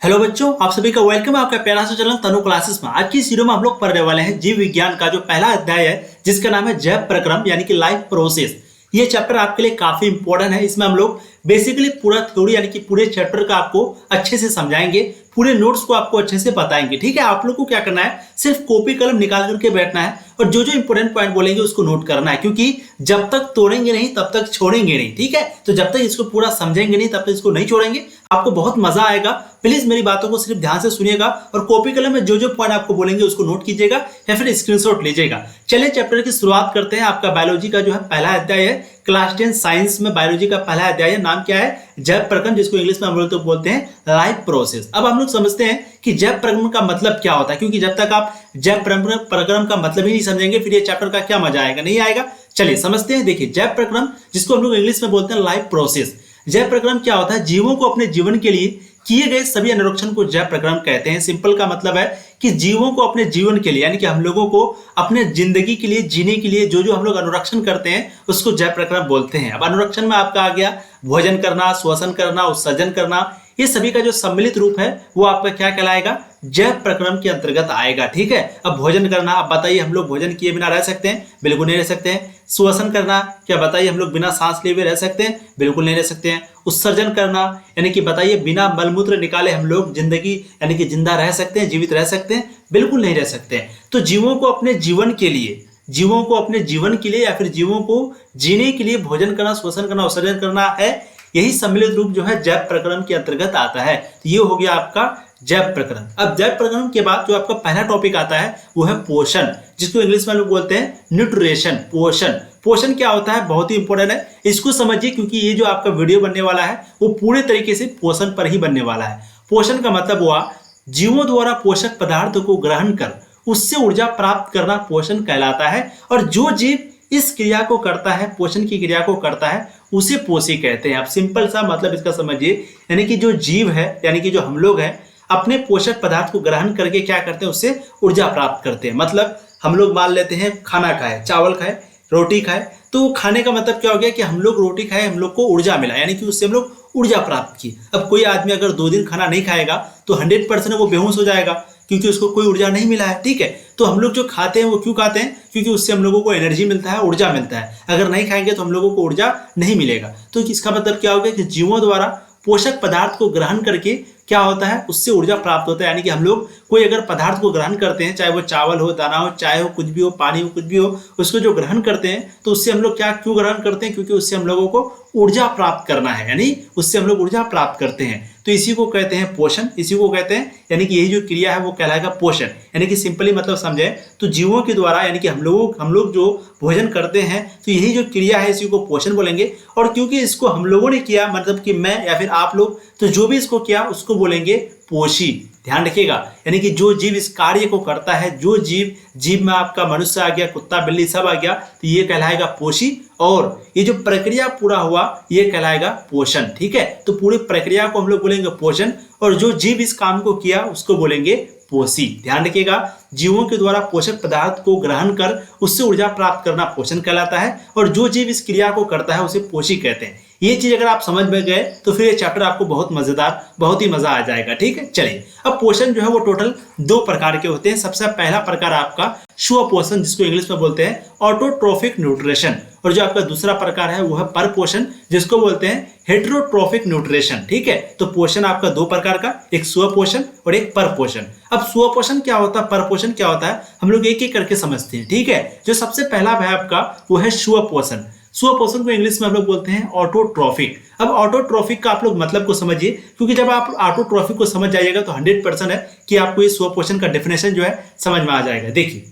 Hello बच्चों, आप सभी का वेलकम है आपका प्यारा सा चैनल तनु क्लासेस में। आज की इस वीडियो में हम लोग पढ़ने वाले हैं जीव विज्ञान का जो पहला अध्याय है जिसका नाम है जैव प्रक्रम यानी कि लाइफ प्रोसेस। ये चैप्टर आपके लिए काफी इंपॉर्टेंट है। इसमें हम लोग बेसिकली पूरा थ्योरी यानी कि पूरे चैप्टर का आपको अच्छे से समझाएंगे, पूरे नोट्स को आपको अच्छे से बताएंगे। ठीक है, आप लोग को क्या करना है, सिर्फ कॉपी कलम निकाल करके बैठना है और जो जो इंपोर्टेंट पॉइंट बोलेंगे उसको नोट करना है, क्योंकि जब तक तोड़ेंगे नहीं तब तक छोड़ेंगे नहीं। ठीक है, तो जब तक इसको पूरा समझेंगे नहीं तब तक इसको नहीं छोड़ेंगे। आपको बहुत मजा आएगा। प्लीज मेरी बातों को सिर्फ ध्यान से सुनिएगा और कॉपी कलम में जो जो पॉइंट आपको बोलेंगे उसको नोट कीजिएगा या फिर स्क्रीनशॉट लीजिएगा। चलिए चैप्टर की शुरुआत करते हैं। आपका बायोलॉजी का जो है पहला अध्याय है, क्लास 10 साइंस में बायोलॉजी का पहला अध्याय है। नाम क्या है? जैव प्रक्रम, जिसको इंग्लिश में हम तो बोलते हैं लाइफ प्रोसेस। अब हम लोग समझते हैं कि जैव प्रक्रम का मतलब क्या होता है, क्योंकि जब तक आप जैव प्रक्रम का मतलब ही नहीं समझेंगे फिर ये चैप्टर का क्या मजा आएगा, नहीं आएगा। चलिए समझते हैं। देखिए, जैव प्रक्रम जिसको हम लोग इंग्लिश में बोलते हैं लाइफ प्रोसेस। जैव प्रक्रम क्या होता है? जीवों को अपने जीवन के लिए किए गए सभी अनुरक्षण को जैव प्रक्रम कहते हैं। सिंपल का मतलब है कि जीवों को अपने जीवन के लिए यानी कि हम लोगों को अपने जिंदगी के लिए जीने के लिए जो जो हम लोग अनुरक्षण करते हैं उसको जैव प्रक्रम बोलते हैं। अब अनुरक्षण में आपका आ गया भोजन करना, श्वसन करना, उत्सर्जन करना, ये सभी का जो सम्मिलित रूप है वो आपका क्या कहलाएगा? जैव प्रक्रम के अंतर्गत आएगा। ठीक है, अब भोजन करना, अब बताइए हम लोग भोजन किए बिना रह सकते हैं? बिल्कुल नहीं रह सकते हैं। श्वसन करना, क्या बताइए हम लोग बिना सांस लिए हुए रह सकते हैं? बिल्कुल नहीं रह सकते हैं। उत्सर्जन करना यानी कि बताइए बिना मलमूत्र निकाले हम लोग जिंदगी यानी कि जिंदा रह सकते हैं, जीवित रह सकते हैं? बिल्कुल नहीं रह सकते हैं। तो जीवों को अपने जीवन के लिए, जीवों को अपने जीवन के लिए या फिर जीवों को जीने के लिए भोजन करना, श्वसन करना, उत्सर्जन करना है, यही सम्मिलित रूप जो है जैव प्रक्रम के अंतर्गत आता है। तो ये हो गया आपका जैव प्रक्रम। अब जैव प्रक्रम के बाद जो आपका पहला टॉपिक आता है वो है पोषण, जिसको इंग्लिश में लोग बोलते हैं न्यूट्रिशन। पोषण, पोषण क्या होता है? बहुत ही इंपॉर्टेंट है, इसको समझिए, क्योंकि ये जो आपका वीडियो बनने वाला है वो पूरे तरीके से पोषण पर ही बनने वाला है। पोषण का मतलब हुआ जीवों द्वारा पोषक पदार्थों को ग्रहण कर उससे ऊर्जा प्राप्त करना पोषण कहलाता है। और जो जीव इस क्रिया को करता है, पोषण की क्रिया को करता है, उसे पोषी कहते हैं। आप सिंपल सा मतलब इसका समझिए, यानी कि जो जीव है यानी कि जो हम लोग हैं अपने पोषक पदार्थ को ग्रहण करके क्या करते हैं? उससे ऊर्जा प्राप्त करते हैं। मतलब हम लोग मान लेते हैं खाना खाए, चावल खाए, रोटी खाए, तो खाने का मतलब क्या हो गया कि हम लोग रोटी खाए, हम लोग को ऊर्जा मिला, यानी कि उससे हम लोग ऊर्जा प्राप्त की। अब कोई आदमी अगर 2 दिन खाना नहीं खाएगा तो 100% वो बेहोश हो जाएगा, क्योंकि उसको कोई ऊर्जा नहीं मिला है। ठीक है, तो हम लोग जो खाते हैं वो क्यों खाते हैं? क्योंकि उससे हम लोगों को एनर्जी मिलता है, ऊर्जा मिलता है। अगर नहीं खाएंगे तो हम लोगों को ऊर्जा नहीं मिलेगा। तो इसका मतलब क्या हो गया कि जीवों द्वारा पोषक पदार्थ को ग्रहण करके क्या होता है? उससे ऊर्जा प्राप्त होता है। यानी कि हम लोग कोई अगर पदार्थ को ग्रहण करते हैं, चाहे वो चावल हो, दाना हो, चाय हो, कुछ भी हो, पानी हो, कुछ भी हो, उसको जो ग्रहण करते हैं तो उससे हम लोग क्या क्यों ग्रहण करते हैं? क्योंकि उससे हम लोगों को ऊर्जा प्राप्त करना है, यानी उससे हम लोग ऊर्जा प्राप्त करते हैं। तो इसी को कहते हैं पोषण, इसी को कहते हैं, यानी कि यही जो क्रिया है वो कहलाएगा पोषण। यानी कि सिंपली मतलब समझे तो जीवों के द्वारा यानी कि हम लोग जो भोजन करते हैं तो यही जो क्रिया है इसी को पोषण बोलेंगे। और क्योंकि इसको हम लोगों ने किया, मतलब कि मैं या फिर आप लोग, तो जो भी इसको किया उसको बोलेंगे पोषी। ध्यान रखिएगा, यानी कि जो जीव इस कार्य को करता है, जो जीव में आपका मनुष्य आ गया, कुत्ता बिल्ली सब आ गया, तो ये कहलाएगा पोषी। और ये जो प्रक्रिया पूरा हुआ ये कहलाएगा पोषण। ठीक है, तो पूरी प्रक्रिया को हम लोग बोलेंगे पोषण, और जो जीव इस काम को किया उसको बोलेंगे पोषी। ध्यान रखिएगा, जीवों के द्वारा पोषक पदार्थ को ग्रहण कर उससे ऊर्जा प्राप्त करना पोषण कहलाता है, और जो जीव इस क्रिया को करता है उसे पोषी कहते हैं। ये चीज अगर आप समझ में गए तो फिर ये चैप्टर आपको बहुत मजेदार, बहुत ही मजा आ जाएगा। ठीक है, चलिए अब पोषण जो है वो टोटल 2 प्रकार के होते हैं। सबसे पहला प्रकार आपका स्वपोषण, जिसको इंग्लिश में बोलते हैं ऑटोट्रोफिक न्यूट्रिशन, और जो आपका दूसरा प्रकार है वो है परपोषण, जिसको बोलते हैं हेटेरोट्रोफिक न्यूट्रिशन। ठीक है, तो पोषण आपका 2 प्रकार का, एक स्वपोषण और एक परपोषण। अब स्वपोषण क्या होता है, परपोषण क्या होता है, हम लोग एक एक करके समझते हैं। ठीक है, जो सबसे पहला है आपका वो है स्वपोषण। स्वपोषण को इंग्लिश में हम लोग बोलते हैं ऑटोट्रोफिक। अब ऑटोट्रोफिक का आप लोग मतलब को समझिए, क्योंकि जब आप ऑटोट्रोफिक को समझ जाइएगा तो 100% है कि आपको इस स्वपोषण का डेफिनेशन जो है समझ में आ जाएगा। देखिए,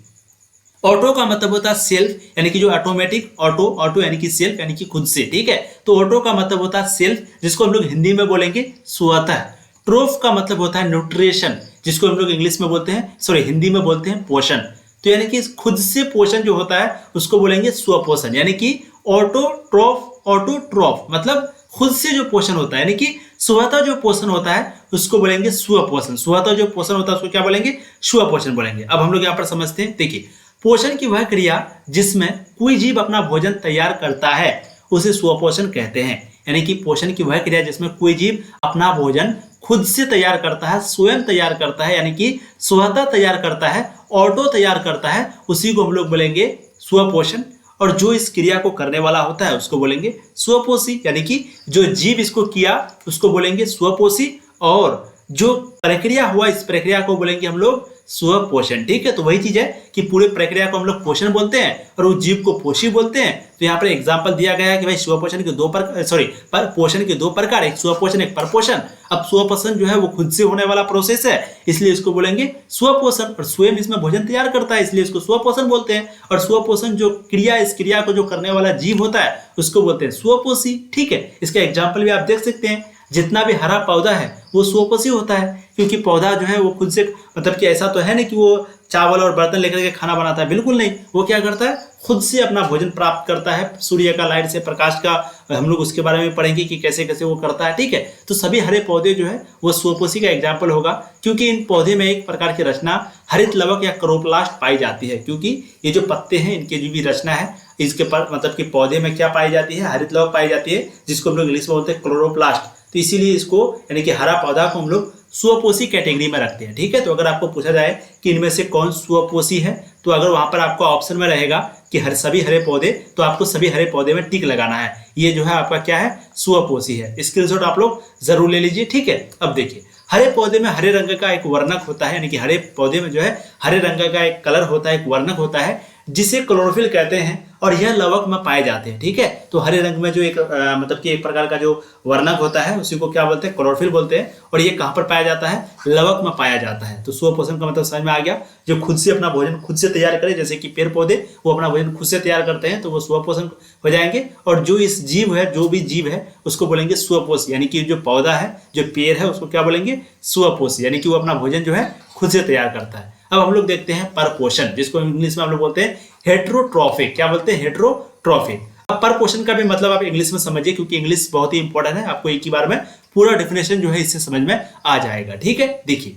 ऑटो का मतलब होता है सेल्फ, यानी कि जो ऑटोमेटिक, ऑटो यानी कि सेल्फ, यानी कि खुद से। ठीक है, तो ऑटो का मतलब होता है सेल्फ, जिसको हम लोग हिंदी में बोलेंगे स्वतः। ट्रोफ का मतलब होता है न्यूट्रिशन, जिसको हम लोग इंग्लिश में बोलते हैं, हिंदी में बोलते हैं पोषण। तो यानी कि खुद से पोषण जो होता है उसको बोलेंगे स्वपोषण, यानी कि ऑटोट्रोफ मतलब खुद से जो पोषण होता है, यानी कि स्वतः जो पोषण होता है उसको बोलेंगे स्वपोषण। स्वतः जो पोषण होता है उसको क्या बोलेंगे? स्वपोषण बोलेंगे। अब हम लोग यहाँ पर समझते हैं। देखिए, पोषण की वह क्रिया जिसमें कोई जीव अपना भोजन तैयार करता है उसे स्वपोषण कहते हैं। यानी कि पोषण की वह क्रिया जिसमें कोई जीव अपना भोजन खुद से तैयार करता है, स्वयं तैयार करता है, यानी कि स्वतः तैयार करता है, ऑटो तैयार करता है, उसी को हम लोग बोलेंगे स्वपोषण। और जो इस क्रिया को करने वाला होता है उसको बोलेंगे स्वपोषी, यानी कि जो जीव इसको किया उसको बोलेंगे स्वपोषी, और जो प्रक्रिया हुआ इस प्रक्रिया को बोलेंगे हम लोग स्वपोषण। ठीक है, तो वही चीज है कि पूरे प्रक्रिया को हम लोग पोषण बोलते हैं और उस जीव को पोषी बोलते हैं। तो यहाँ पर एग्जांपल दिया गया है कि भाई स्वपोषण के दो पोषण के दो प्रकार, एक स्वपोषण एक परपोषण। अब स्वपोषण जो है वो खुद से होने वाला प्रोसेस है, इसलिए इसको बोलेंगे स्वपोषण, और स्वयं इसमें भोजन तैयार करता है इसलिए इसको स्वपोषण बोलते हैं। और स्वपोषण जो क्रिया, इस क्रिया को जो करने वाला जीव होता है उसको बोलते हैं स्वपोषी। ठीक है, इसका एग्जाम्पल भी आप देख सकते हैं, जितना भी हरा पौधा है वो स्वपोषी होता है, क्योंकि पौधा जो है वो खुद से, मतलब कि ऐसा तो है नहीं कि वो चावल और बर्तन लेकर के खाना बनाता है, बिल्कुल नहीं। वो क्या करता है, खुद से अपना भोजन प्राप्त करता है सूर्य का लाइट से, प्रकाश का। हम लोग उसके बारे में पढ़ेंगे कि कैसे कैसे वो करता है। ठीक है, तो सभी हरे पौधे जो है वो स्वपोषी का एग्जाम्पल होगा, क्योंकि इन पौधे में एक प्रकार की रचना हरित लवक या क्लोरोप्लास्ट पाई जाती है। क्योंकि ये जो पत्ते हैं इनकी जो भी रचना है, इसके पर मतलब कि पौधे में क्या पाई जाती है, हरित लवक पाई जाती है, जिसको हम लोग इंग्लिश में बोलते हैं क्लोरोप्लास्ट। तो इसीलिए इसको, यानी कि हरा पौधा को हम लोग स्वपोषी कैटेगरी में रखते हैं। ठीक है, तो अगर आपको पूछा जाए कि इनमें से कौन स्वपोषी है, तो अगर वहां पर आपको ऑप्शन में रहेगा कि सभी हरे पौधे, तो आपको सभी हरे पौधे में टिक लगाना है। ये जो है आपका क्या है, स्वपोषी है। स्क्रीनशॉट आप लोग जरूर ले लीजिए। ठीक है, अब देखिए, हरे पौधे में हरे रंग का एक वर्णक होता है, यानी कि हरे पौधे में जो है हरे रंग का एक कलर होता है, एक वर्णक होता है, जिसे क्लोरोफिल कहते हैं, और यह लवक में पाए जाते हैं। ठीक है, तो हरे रंग में जो एक मतलब कि एक प्रकार का जो वर्णक होता है उसी को क्या बोलते हैं, क्लोरोफिल बोलते हैं। और ये कहाँ पर पाया जाता है, लवक में पाया जाता है। तो स्वपोषण का मतलब समझ में आ गया, जो खुद से अपना भोजन खुद से तैयार करे, जैसे कि पेड़ पौधे वो अपना भोजन खुद से तैयार करते हैं, तो वो स्वपोषण हो जाएंगे। और जो इस जीव है, जो भी जीव है उसको बोलेंगे स्वपोषी, यानी कि जो पौधा है, जो पेड़ है, उसको क्या बोलेंगे, स्वपोषी, यानी कि वो अपना भोजन जो है खुद से तैयार करता है। अब हम लोग देखते हैं परपोषण, जिसको इंग्लिश में हम लोग बोलते हैं हेट्रोट्रॉफिक। क्या बोलते हैं, हेट्रोट्रॉफिक। अब परपोषण का भी मतलब आप इंग्लिश में समझिए, क्योंकि इंग्लिश बहुत ही इंपॉर्टेंट है, आपको एक ही बार में पूरा डेफिनेशन जो है इससे समझ में आ जाएगा। ठीक है, देखिए,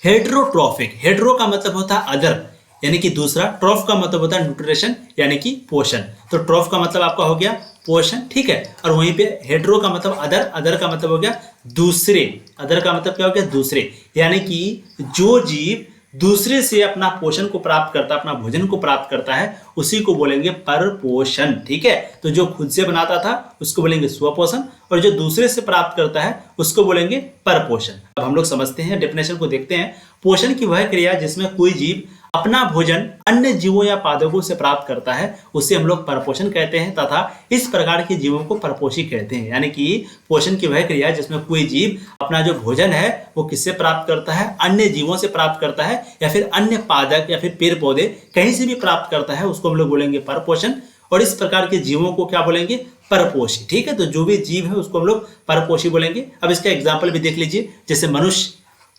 हेट्रोट्रॉफिक, हेट्रो का मतलब होता है अदर, यानी कि दूसरा, ट्रॉफ का मतलब होता है न्यूट्रिशन, यानी कि पोषण। तो ट्रॉफ का मतलब आपका हो गया पोषण। ठीक है, और वहीं पे हेट्रो का मतलब अदर, अदर का मतलब हो गया दूसरे, अदर का मतलब क्या हो गया, दूसरे, यानी कि जो जीव दूसरे से अपना पोषण को प्राप्त करता है, अपना भोजन को प्राप्त करता है, उसी को बोलेंगे परपोषण। ठीक है, तो जो खुद से बनाता था उसको बोलेंगे स्वपोषण, और जो दूसरे से प्राप्त करता है उसको बोलेंगे परपोषण। अब हम लोग समझते हैं, डेफिनेशन को देखते हैं। पोषण की वह क्रिया जिसमें कोई जीव अपना भोजन अन्य जीवों या पादपों से प्राप्त करता है उसे हम लोग परपोषण कहते हैं, तथा इस प्रकार के जीवों को परपोषी कहते हैं। यानी कि पोषण की वह क्रिया जिसमें कोई जीव अपना जो भोजन है वो किससे प्राप्त करता है, अन्य जीवों से प्राप्त करता है, या फिर अन्य पादप या फिर पेड़ पौधे कहीं से भी प्राप्त करता है, उसको हम लोग बोलेंगे परपोषण। और इस प्रकार के जीवों को क्या बोलेंगे, परपोषी। ठीक है, तो जो भी जीव है उसको हम लोग परपोषी बोलेंगे। अब इसका एग्जाम्पल भी देख लीजिए, जैसे मनुष्य,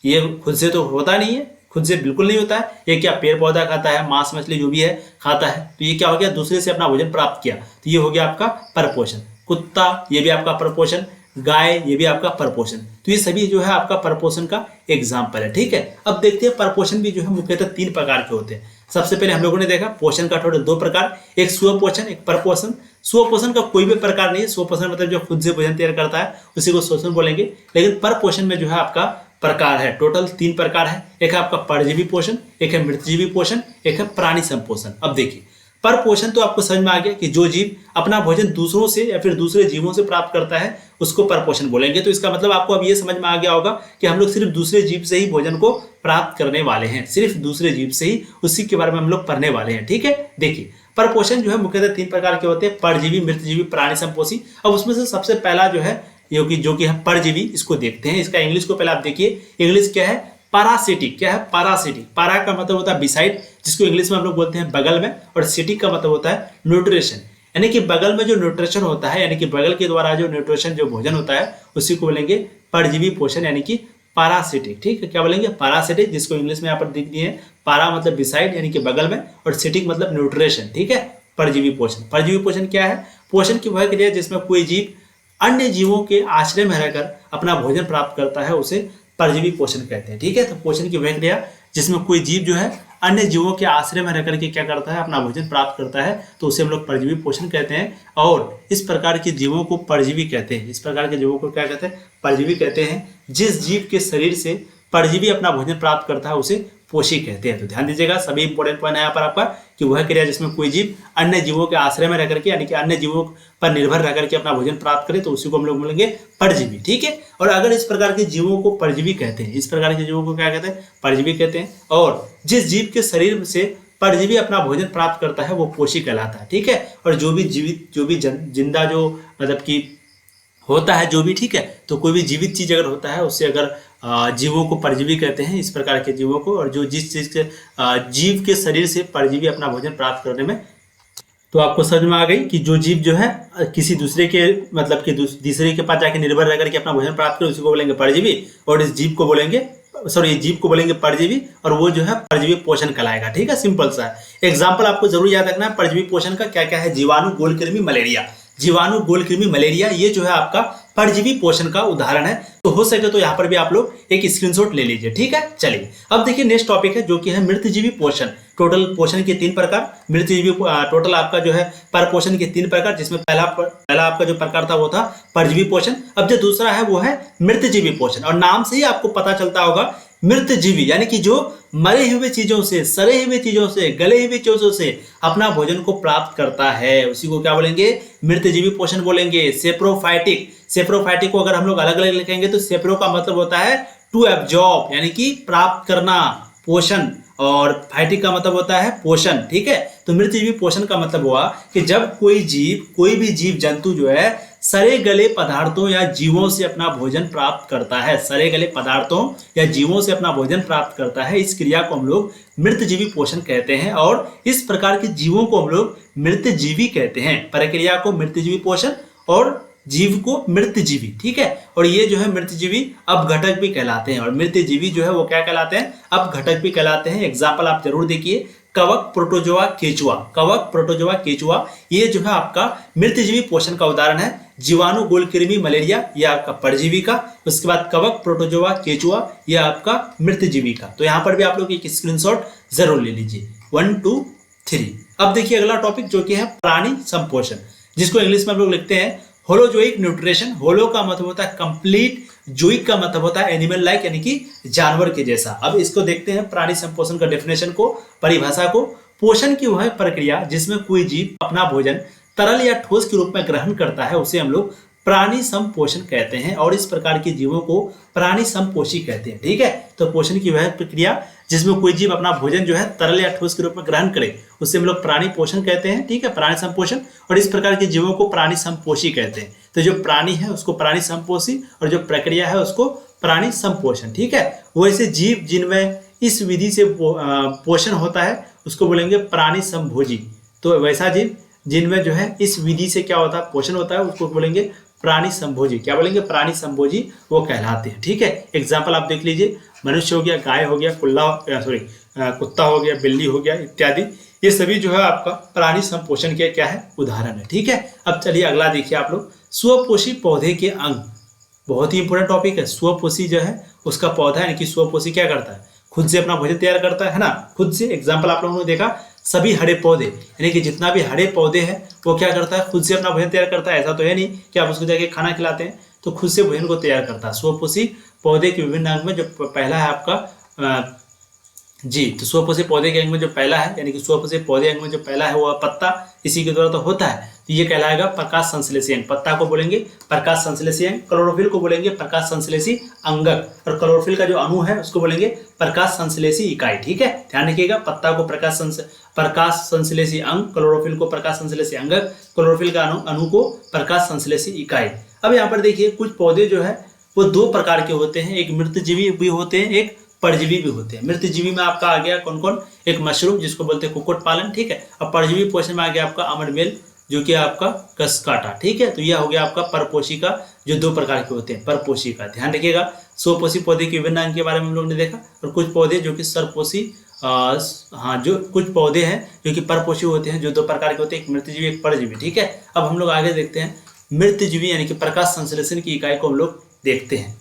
ये खुद से तो होता नहीं है, खुद से बिल्कुल नहीं होता है। ये क्या पेड़ पौधा खाता है, मांस मछली जो भी है खाता है, तो ये क्या हो गया, दूसरे से अपना भोजन प्राप्त किया, तो ये हो गया आपका परपोषण। कुत्ता, ये भी आपका परपोषण। गाय, ये भी आपका परपोषण। तो ये सभी जो है आपका परपोषण का एग्जाम्पल है। ठीक है, अब देखते हैं परपोषण भी जो है मुख्यतः 3 प्रकार के होते हैं। सबसे पहले हम लोगों ने देखा पोषण का टोटल 2 प्रकार, एक स्वपोषण, एक परपोषण। स्वपोषण का कोई भी प्रकार नहीं है, स्वपोषण मतलब जो खुद से भोजन तैयार करता है उसी को स्वपोषण बोलेंगे। लेकिन परपोषण में जो है आपका प्रकार है, टोटल 3 प्रकार है। एक है आपका परजीवी पोषण, एक है मृतजीवी पोषण, एक है प्राणी संपोषण। अब देखिए, परपोषण तो आपको समझ में आ गया कि जो जीव अपना भोजन दूसरों से या फिर दूसरे जीवों से प्राप्त करता है उसको परपोषण बोलेंगे। तो इसका मतलब आपको अब ये समझ में आ गया होगा कि हम लोग सिर्फ दूसरे जीव से ही भोजन को प्राप्त करने वाले हैं, सिर्फ दूसरे जीव से ही, उसी के बारे में हम लोग पढ़ने वाले हैं। ठीक है, देखिए, परपोषण जो है मुख्यतः 3 प्रकार के होते हैं, परजीवी, मृतजीवी, प्राणी संपोषी। अब उसमें से सबसे पहला जो है जो कि है परजीवी, इसको देखते हैं। इसका इंग्लिश को पहले आप देखिए, इंग्लिश क्या है, पैरासिटिक। क्या है, पैरासिटिक। पैरा का मतलब होता है बिसाइड, जिसको इंग्लिश में हम लोग बोलते हैं बगल में, और सिटिक का मतलब होता है न्यूट्रिशन, यानी कि बगल में जो न्यूट्रिशन होता है, यानी कि बगल के द्वारा जो न्यूट्रिशन जो भोजन होता है उसी को बोलेंगे परजीवी पोषण, यानी कि पैरासिटिक। ठीक है, क्या बोलेंगे, पैरासिटिक, जिसको इंग्लिश में यहाँ पर दिख दिए हैं, पैरा मतलब बिसाइड यानी कि बगल में, और सिटिक मतलब न्यूट्रिशन। ठीक है, परजीवी पोषण। परजीवी पोषण क्या है, पोषण की वह क्रिया जिसमें कोई जीव अन्य जीवों के आश्रय में रहकर अपना भोजन प्राप्त करता है उसे परजीवी पोषण कहते हैं। ठीक है, तो पोषण की वह क्रिया जिसमें कोई जीव जो है अन्य जीवों के आश्रय में रहकर के क्या करता है, अपना भोजन प्राप्त करता है, तो उसे हम लोग परजीवी पोषण कहते हैं। और इस प्रकार के जीवों को परजीवी कहते हैं। इस प्रकार के जीवों को क्या कहते हैं, परजीवी कहते हैं। जिस जीव के शरीर से परजीवी अपना भोजन प्राप्त करता है उसे पोषी कहते हैं। तो ध्यान दीजिएगा, सभी इंपॉर्टेंट पॉइंट है यहाँ पर आपका कि वह क्रिया जिसमें कोई जीव अन्य जीवों के आश्रय में रहकर के, यानी कि अन्य जीवों पर निर्भर रहकर के अपना भोजन प्राप्त करे, तो उसी को हम लोग बोलेंगे परजीवी। ठीक है। और अगर इस प्रकार के जीवों को परजीवी कहते हैं, इस प्रकार के जीवों को क्या कहते हैं, परजीवी कहते हैं। और जिस जीव के शरीर से परजीवी अपना भोजन प्राप्त करता है वो पोषी कहलाता है। ठीक है। और जो भी जीवित, जो भी जिंदा, जो मतलब कि होता है जो भी, ठीक है, तो कोई भी जीवित चीज अगर होता है उससे अगर जीवों को परजीवी कहते हैं, इस प्रकार के जीवों को। और जो जिस चीज के जीव के शरीर से परजीवी अपना भोजन प्राप्त करने में, तो आपको समझ में आ गई कि जो जीव जो है किसी दूसरे के मतलब कि दूसरे के पास जाके निर्भर रह करके अपना भोजन प्राप्त करे, उसी को बोलेंगे परजीवी। और इस जीव को बोलेंगे, सॉरी, जीव को बोलेंगे परजीवी, और वो जो है परजीवी पोषण कहलाएगा। ठीक है, सिंपल सा एग्जाम्पल आपको जरूर याद रखना है परजीवी पोषण का क्या क्या है। जीवाणु, गोलकृमि, मलेरिया। जीवाणु, गोलकृमि, मलेरिया, ये जो है आपका परजीवी पोषण का उदाहरण है। तो हो सके तो यहाँ पर भी आप लोग एक स्क्रीनशॉट ले लीजिए। ठीक है। चलिए अब देखिए नेक्स्ट टॉपिक है जो कि है मृतजीवी पोषण। टोटल पोषण के 3 प्रकार। मृतजीवी टोटल आपका जो है पर पोषण के 3 प्रकार, जिसमें पहला आपका जो प्रकार था वो था परजीवी पोषण। अब जो दूसरा है वो है मृतजीवी पोषण। और नाम से ही आपको पता चलता होगा, मृतजीवी यानी कि जो मरे हुए चीजों से, सड़े हुए चीजों से, गले हुए चीजों से अपना भोजन को प्राप्त करता है, उसी को क्या बोलेंगे, मृतजीवी पोषण बोलेंगे। सेप्रोफाइटिक, सेप्रोफाइटिक को अगर हम लोग अलग अलग लिखेंगे तो सेप्रो का मतलब होता है टू एब्जॉर्ब, यानी कि प्राप्त करना, पोषण, और फाइटिक का मतलब होता है पोषण। ठीक है। तो मृतजीवी पोषण का मतलब हुआ कि जब कोई जीव, कोई भी जीव जंतु जो है सड़े गले पदार्थों या जीवों से अपना भोजन प्राप्त करता है, सड़े गले पदार्थों या जीवों से अपना भोजन प्राप्त करता है, इस क्रिया को हम लोग मृतजीवी पोषण कहते हैं। और इस प्रकार के जीवों को हम लोग मृतजीवी कहते हैं। प्रक्रिया को मृतजीवी पोषण और जीव को मृतजीवी। ठीक है। और ये जो है मृतजीवी अपघटक भी कहलाते हैं। और मृतजीवी जो है वो क्या कहलाते हैं, अपघटक भी कहलाते हैं। एग्जाम्पल आप जरूर देखिए, कवक, प्रोटोजोआ, केचुआ। कवक, प्रोटोजोआ, केचुआ, ये जो है आपका मृतजीवी पोषण का उदाहरण है। जीवाणु, गोलकृमि, मलेरिया, यह आपका परजीवी का। उसके बाद कवक, प्रोटोजोआ, केचुआ, यह आपका मृतजीवी का। तो यहाँ पर भी आप लोग एक स्क्रीनशॉट जरूर ले लीजिए। 1 2 3। अब देखिए अगला टॉपिक जो कि है प्राणी संपोषण, जिसको इंग्लिश में हम लोग लिखते हैं होलोजोइक न्यूट्रिशन। होलो का मतलब होता है कंप्लीट, जोइक का मतलब होता है एनिमल लाइक, यानी कि जानवर के जैसा। अब इसको देखते हैं प्राणी संपोषण का डेफिनेशन को, परिभाषा को। पोषण की वह प्रक्रिया जिसमें कोई जीव अपना भोजन तरल या ठोस के रूप में ग्रहण करता है उसे हम लोग प्राणी संपोषण कहते हैं। और इस प्रकार के जीवों को प्राणी संपोषी कहते हैं। ठीक है। तो पोषण की वह प्रक्रिया जिसमें कोई जीव अपना भोजन जो है तरल या ठोस के रूप में ग्रहण करे उसे हम लोग प्राणी पोषण कहते हैं। ठीक है, प्राणी संपोषण। और इस प्रकार के जीवों को प्राणी संपोषी कहते हैं। तो जो प्राणी है उसको प्राणी संपोषी, और जो प्रक्रिया है उसको प्राणी संपोषण। ठीक है। वैसे जीव जिनमें इस विधि से पोषण होता है उसको बोलेंगे प्राणी संभोजी। तो वैसा जीव जिनमें जो है इस विधि से क्या होता है, पोषण होता है, उसको बोलेंगे प्राणी संभोजी। क्या बोलेंगे, प्राणी संभोजी वो कहलाते हैं। ठीक है। एग्जाम्पल आप देख लीजिए, मनुष्य हो गया, गाय हो गया, कुत्ता हो गया, बिल्ली हो गया इत्यादि, ये सभी जो है आपका प्राणी संपोषण के क्या है, उदाहरण है। ठीक है। अब चलिए अगला देखिए आप लोग, स्वपोषी पौधे के अंग। बहुत ही इंपॉर्टेंट टॉपिक है। स्वपोषी जो है उसका पौधा, यानी कि स्वपोषी क्या करता है, खुद से अपना भोजन तैयार करता है ना, खुद से। एग्जाम्पल आप लोगों ने देखा, सभी हरे पौधे, यानी कि जितना भी हरे पौधे हैं वो क्या करता है, खुद से अपना भोजन तैयार करता है। ऐसा तो है नहीं कि आप उसको जाके खाना खिलाते हैं, तो खुद से भोजन को तैयार करता है। स्वपोषी पौधे के विभिन्न अंग में जो पहला है आपका जी, तो स्वपोषी पौधे के अंग में जो पहला है, यानी कि स्वपोषी पौधे अंग में जो पहला है वो पत्ता, इसी के द्वारा तो होता है, तो ये कहलाएगा प्रकाश संश्लेषी अंग। पत्ता को बोलेंगे प्रकाश संश्लेषी अंग, क्लोरोफिल को बोलेंगे प्रकाश संश्लेषी अंगक, और क्लोरोफिल का जो अणु है उसको बोलेंगे प्रकाश संश्लेषी इकाई। ठीक है, ध्यान रखिएगा, पत्ता को प्रकाश संश्लेषी अंग, क्लोरोफिल को प्रकाश संश्लेषी अंगक, क्लोरोफिल का अणु को प्रकाश संश्लेषी इकाई। अब यहाँ पर देखिए कुछ पौधे जो है वो 2 प्रकार के होते हैं, एक मृतजीवी भी होते हैं, एक परजीवी भी होते हैं। मृतजीवी में आपका आ गया कौन कौन, एक मशरूम जिसको बोलते हैं कुक्कुट पालन। ठीक है। अब परजीवी पोषण में आ गया आपका अमरबेल, जो कि आपका कसकाटा। ठीक है। तो यह हो गया आपका परपोषी का, जो 2 प्रकार के होते हैं परपोषी का। ध्यान रखिएगा, स्वपोषी पौधे के विभिन्न अंग के बारे में हम लोग ने देखा, और कुछ पौधे जो कि सरपोषी, हाँ, जो कुछ पौधे हैं जो कि परपोषी होते हैं, जो 2 प्रकार के होते हैं, एक मृतजीवी, एक परजीवी। ठीक है। अब हम लोग आगे देखते हैं मृतजीवी यानी कि प्रकाश संश्लेषण की इकाई को हम लोग देखते हैं।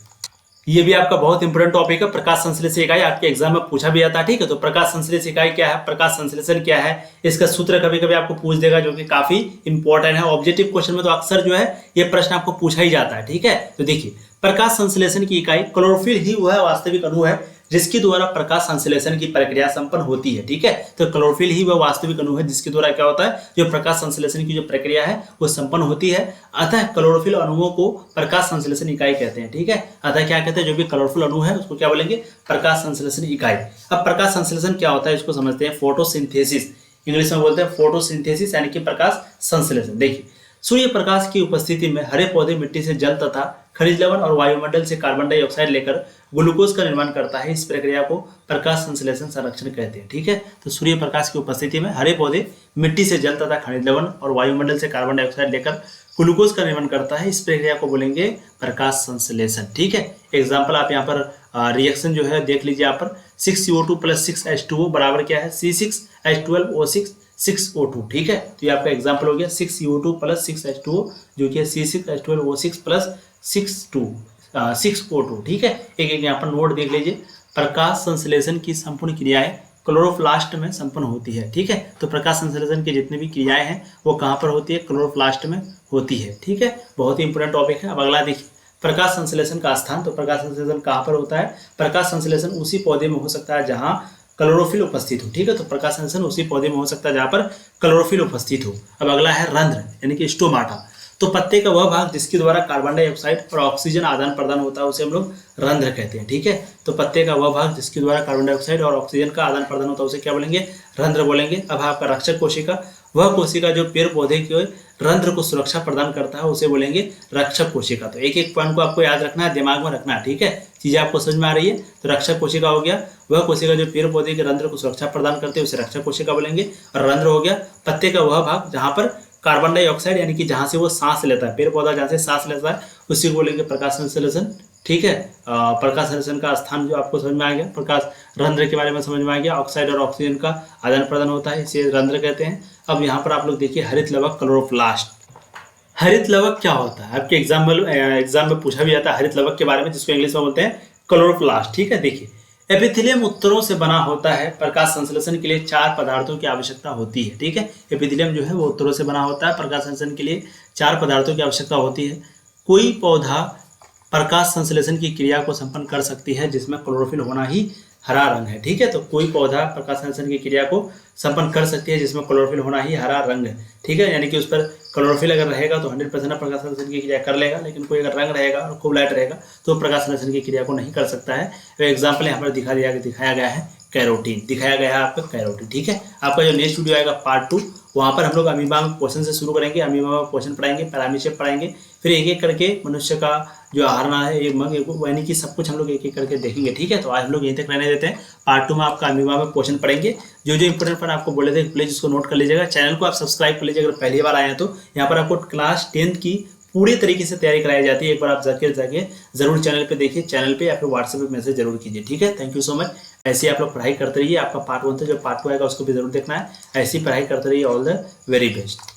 ये भी आपका बहुत इंपॉर्टेंट टॉपिक है। प्रकाश संश्लेषण इकाई आपके एग्जाम में पूछा भी जाता है, ठीक है। तो प्रकाश संश्लेषण इकाई क्या है, प्रकाश संश्लेषण क्या है, इसका सूत्र कभी कभी आपको पूछ देगा, जो कि काफी इंपॉर्टेंट है। ऑब्जेक्टिव क्वेश्चन में तो अक्सर जो है ये प्रश्न आपको पूछा ही जाता है, ठीक है। तो देखिए, प्रकाश संश्लेषण की इकाई क्लोरोफिल ही वह वास्तविक अणु है जिसके द्वारा प्रकाश संश्लेषण की प्रक्रिया संपन्न होती है, ठीक है। तो क्लोरोफिल ही वह वास्तविक अणु है जिसके द्वारा क्या होता है, जो प्रकाश संश्लेषण की जो प्रक्रिया है वो संपन्न होती है। अतः क्लोरोफिल अणुओं को प्रकाश संश्लेषण इकाई कहते हैं, ठीक है। अतः क्या कहते हैं, जो भी क्लोरोफिल अणु है उसको क्या बोलेंगे, प्रकाश संश्लेषण इकाई। अब प्रकाश संश्लेषण क्या होता है इसको समझते हैं। फोटोसिंथेसिस, इंग्लिश में बोलते हैं फोटोसिंथेसिस, यानी कि प्रकाश संश्लेषण। देखिए, सूर्य प्रकाश की उपस्थिति में हरे पौधे मिट्टी से जल तथा खनिज लवण और वायुमंडल से कार्बन डाइऑक्साइड लेकर ग्लूकोज का निर्माण करता है। इस प्रक्रिया को प्रकाश संश्लेषण संरक्षण कहते हैं, ठीक है। तो सूर्य प्रकाश की उपस्थिति में हरे पौधे मिट्टी से जल तथा खनिज लवण और वायुमंडल से कार्बन डाइऑक्साइड लेकर ग्लूकोज का निर्माण करता है। इस प्रक्रिया को बोलेंगे प्रकाश संश्लेषण, ठीक है। एग्जाम्पल आप यहाँ पर रिएक्शन जो है देख लीजिए। यहाँ पर 6CO2 + 6H2O बराबर क्या है, C6H12O6 6O2, ठीक है। तो ये आपका एग्जाम्पल हो गया 6CO2 + 6H2O, जो कि C6H12O6 + 6O2, ठीक है। एक एक यहाँ पर नोट देख लीजिए। प्रकाश संश्लेषण की संपूर्ण क्रियाएं क्लोरोप्लास्ट में संपन्न होती है, ठीक है। तो प्रकाश संश्लेषण की जितनी भी क्रियाएं हैं वो कहाँ पर होती है, क्लोरोप्लास्ट में होती है, ठीक है। बहुत ही इंपॉर्टेंट टॉपिक है। अब अगला देखिए, प्रकाश संश्लेषण का स्थान। तो प्रकाश संश्लेषण कहाँ पर होता है, प्रकाश संश्लेषण उसी पौधे में हो सकता है जहाँ क्लोरोफिल उपस्थित हो, ठीक है। तो प्रकाश संश्लेषण उसी पौधे में हो सकता है जहाँ पर क्लोरोफिल उपस्थित हो। अब अगला है रंध्र, यानी कि स्टोमाटा। तो पत्ते का वह भाग जिसके द्वारा कार्बन डाइऑक्साइड और ऑक्सीजन आदान प्रदान होता है उसे हम लोग रंध्र कहते हैं, ठीक है। तो पत्ते का वह भाग जिसके द्वारा कार्बन डाइऑक्साइड और ऑक्सीजन का आदान प्रदान होता है उसे क्या बोलेंगे, रंध्र बोलेंगे। अब आपका रक्षक कोशिका, वह कोशिका जो पेड़ पौधे के रंध्र को सुरक्षा प्रदान करता है उसे बोलेंगे रक्षक कोशिका। तो एक एक पॉइंट को आपको याद रखना है, दिमाग में रखना है, ठीक है। चीजें आपको समझ में आ रही है। तो रक्षक कोशिका हो गया वह कोशिका जो पेड़ पौधे के रंध्र को सुरक्षा प्रदान करते हैं उसे रक्षक कोशिका बोलेंगे। और रंध्र हो गया पत्ते का वह भाग जहाँ पर कार्बन डाइऑक्साइड, यानी कि जहाँ से वो सांस लेता है, पेड़ पौधा जहाँ से सांस लेता है उसी को बोलेंगे प्रकाश संश्लेषण, ठीक है। प्रकाश संश्लेषण का स्थान जो आपको समझ में आ गया। प्रकाश रंध्र के बारे में समझ में आ गया। ऑक्साइड और ऑक्सीजन का आदान प्रदान होता है, इसे रंध्र कहते हैं। अब यहाँ पर आप लोग देखिए हरित लवक क्लोरोप्लास्ट। हरित लवक क्या होता है, आपके एग्जाम में पूछा भी जाता है हरित लवक के बारे में, जिसको इंग्लिश में बोलते हैं क्लोरोप्लास्ट, ठीक है। देखिए, एपिथेलियम उत्तरों से बना होता है। प्रकाश संश्लेषण के लिए 4 पदार्थों की आवश्यकता होती है, ठीक है। एपिथेलियम जो है वो उत्तरों से बना होता है। प्रकाश संश्लेषण के लिए 4 पदार्थों की आवश्यकता होती है। कोई पौधा प्रकाश संश्लेषण की क्रिया को संपन्न कर सकती है जिसमें क्लोरोफिल होना ही हरा रंग है, ठीक है। तो कोई पौधा प्रकाश संश्लेषण की क्रिया को संपन्न कर सकती है जिसमें क्लोरोफिल होना ही हरा रंग है, ठीक है। यानी कि उस पर क्लोरोफिल अगर रहेगा तो 100% प्रकाश संश्लेषण की क्रिया कर लेगा, लेकिन कोई अगर रंग रहेगा और खूब लाइट रहेगा तो प्रकाश संश्लेषण की क्रिया को नहीं कर सकता है। तो एग्जाम्पल यहाँ पर दिखाया गया है कैरोटीन, दिखाया गया है आपका कैरोटीन, ठीक है। आपका जो नेक्स्ट वीडियो आएगा पार्ट 2, वहाँ पर हम लोग अमीबा में क्वेश्चन से शुरू करेंगे। अमीबा में क्वेश्चन पढ़ाएंगे, पैरामीशियम पढ़ाएंगे, फिर एक एक करके मनुष्य का जो आहार है एक मग यानी कि सब कुछ हम लोग एक एक करके देखेंगे, ठीक है। तो आज हम लोग यहीं तक रहने देते हैं। पार्ट 2 में आपका अमीबा में क्वेश्चन पढ़ेंगे। जो जो इंपोर्टेंट पर आपको बोले थे प्लीज उसको नोट कर लीजिएगा। चैनल को आप सब्सक्राइब कर लीजिएगा अगर पहली बार आए हैं तो। यहाँ पर आपको क्लास 10th की पूरी तरीके से तैयारी कराई जाती है। एक बार आप जाके जरूर चैनल पे देखिए, चैनल पे या फिर व्हाट्सएप पे मैसेज जरूर कीजिए, ठीक है। Thank you so much. ऐसे आप लोग पढ़ाई करते रहिए। आपका पार्ट 1 था, जो पार्ट 2 आएगा उसको भी जरूर देखना है। ऐसी पढ़ाई करते रहिए। All the very best.